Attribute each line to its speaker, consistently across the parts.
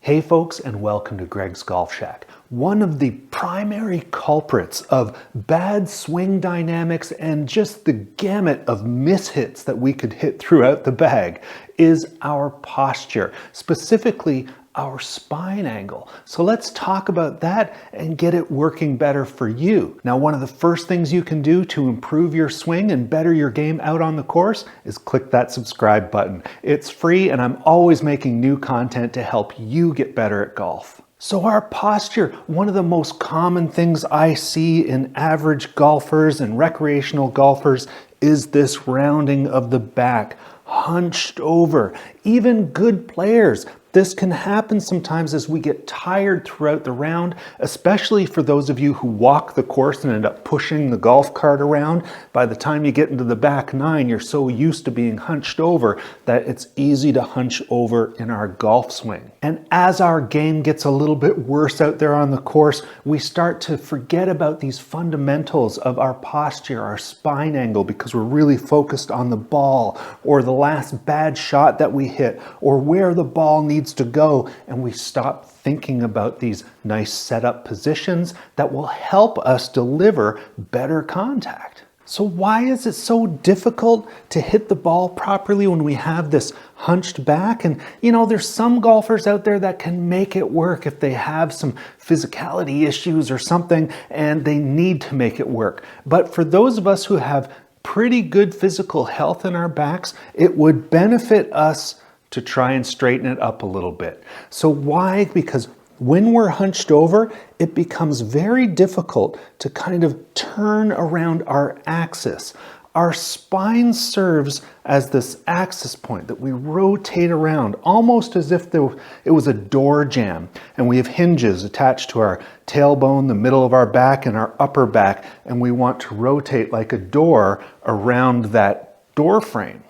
Speaker 1: Hey folks, and welcome to Greg's Golf Shack. One of the primary culprits of bad swing dynamics and just the gamut of mishits that we could hit throughout the bag is our posture, specifically our spine angle. So let's talk about that and get it working better for you. Now, one of the first things you can do to improve your swing and better your game out on the course is click that subscribe button. It's free and I'm always making new content to help you get better at golf. So our posture, one of the most common things I see in average golfers and recreational golfers is this rounding of the back, hunched over. Even good players, this can happen sometimes as we get tired throughout the round, especially for those of you who walk the course and end up pushing the golf cart around. By the time you get into the back nine, you're so used to being hunched over that it's easy to hunch over in our golf swing. And as our game gets a little bit worse out there on the course, we start to forget about these fundamentals of our posture, our spine angle, because we're really focused on the ball or the last bad shot that we hit or where the ball needs to go, and we stop thinking about these nice setup positions that will help us deliver better contact. So why is it so difficult to hit the ball properly when we have this hunched back? And you know, there's some golfers out there that can make it work if they have some physicality issues or something and they need to make it work. But for those of us who have pretty good physical health in our backs, it would benefit us to try and straighten it up a little bit. So why? Because when we're hunched over, it becomes very difficult to kind of turn around our axis. Our spine serves as this axis point that we rotate around, almost as if it was a door jamb. And we have hinges attached to our tailbone, the middle of our back, and our upper back. And we want to rotate like a door around that door frame.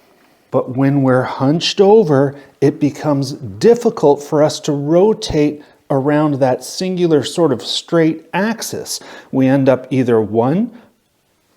Speaker 1: But when we're hunched over, it becomes difficult for us to rotate around that singular sort of straight axis. We end up either one,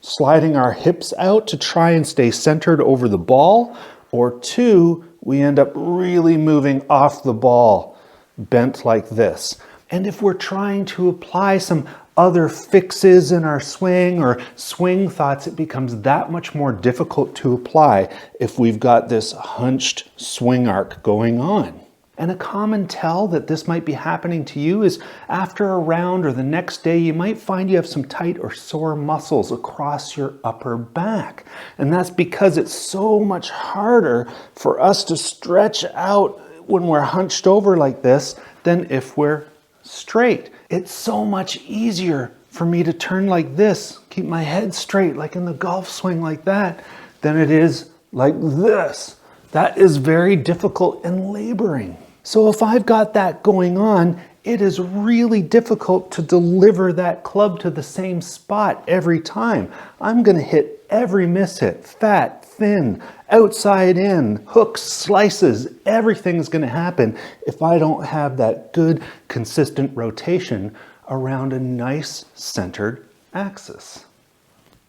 Speaker 1: sliding our hips out to try and stay centered over the ball, or two, we end up really moving off the ball, bent like this. And if we're trying to apply some other fixes in our swing or swing thoughts, it becomes that much more difficult to apply if we've got this hunched swing arc going on. And a common tell that this might be happening to you is after a round or the next day, you might find you have some tight or sore muscles across your upper back. And that's because it's so much harder for us to stretch out when we're hunched over like this than if we're straight. It's so much easier for me to turn like this, keep my head straight like in the golf swing like that, than it is like this. That is very difficult and laboring. So if I've got that going on, it is really difficult to deliver that club to the same spot every time. I'm going to hit every mishit, fat, thin, outside in, hooks, slices, everything's going to happen if I don't have that good, consistent rotation around a nice centered axis.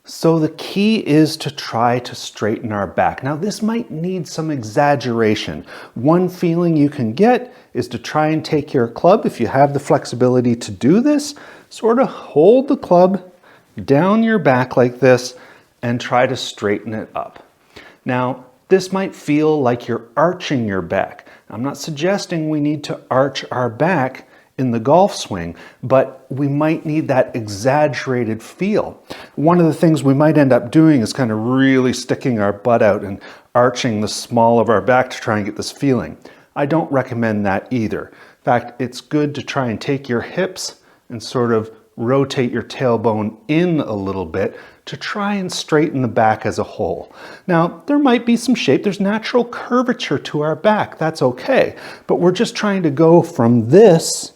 Speaker 1: So the key is to try to straighten our back. Now this might need some exaggeration. One feeling you can get is to try and take your club, if you have the flexibility to do this, sort of hold the club down your back like this and try to straighten it up. Now this might feel like you're arching your back. I'm not suggesting we need to arch our back in the golf swing, but we might need that exaggerated feel. One of the things we might end up doing is kind of really sticking our butt out and arching the small of our back to try and get this feeling. I don't recommend that either. In fact, it's good to try and take your hips and sort of rotate your tailbone in a little bit to try and straighten the back as a whole. Now, there might be some shape. There's natural curvature to our back. That's okay. But we're just trying to go from this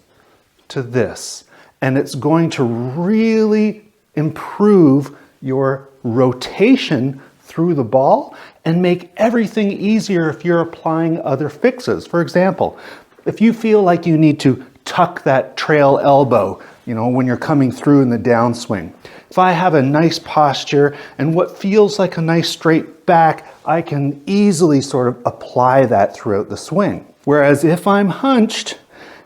Speaker 1: to this. And it's going to really improve your rotation through the ball and make everything easier if you're applying other fixes. For example, if you feel like you need to tuck that trail elbow, when you're coming through in the downswing. If I have a nice posture and what feels like a nice straight back, I can easily sort of apply that throughout the swing. Whereas if I'm hunched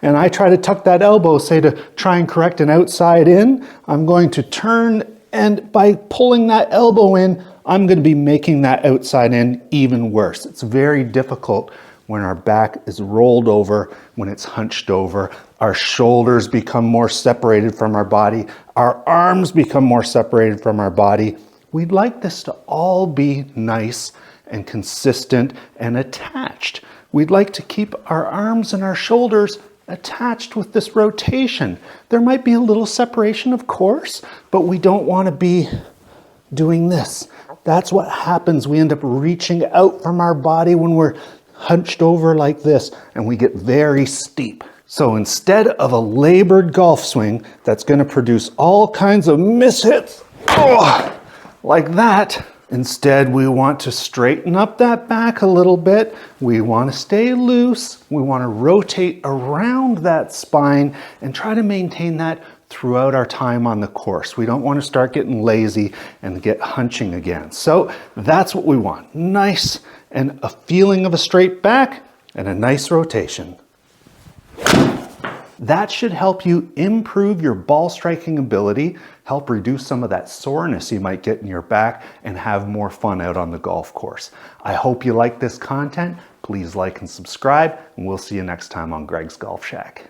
Speaker 1: and I try to tuck that elbow, say to try and correct an outside in, I'm going to turn, and by pulling that elbow in, I'm going to be making that outside in even worse. It's very difficult when our back is rolled over, when it's hunched over. Our shoulders become more separated from our body. Our arms become more separated from our body. We'd like this to all be nice and consistent and attached. We'd like to keep our arms and our shoulders attached with this rotation. There might be a little separation, of course, but we don't want to be doing this. That's what happens. We end up reaching out from our body when we're hunched over like this, and we get very steep. So instead of a labored golf swing that's going to produce all kinds of mishits, like that, instead we want to straighten up that back a little bit. We want to stay loose. We want to rotate around that spine and try to maintain that throughout our time on the course. We don't want to start getting lazy and get hunching again. So that's what we want. Nice and a feeling of a straight back and a nice rotation. That should help you improve your ball striking ability, help reduce some of that soreness you might get in your back, and have more fun out on the golf course. I hope you like this content. Please like and subscribe, and we'll see you next time on Greg's Golf Shack.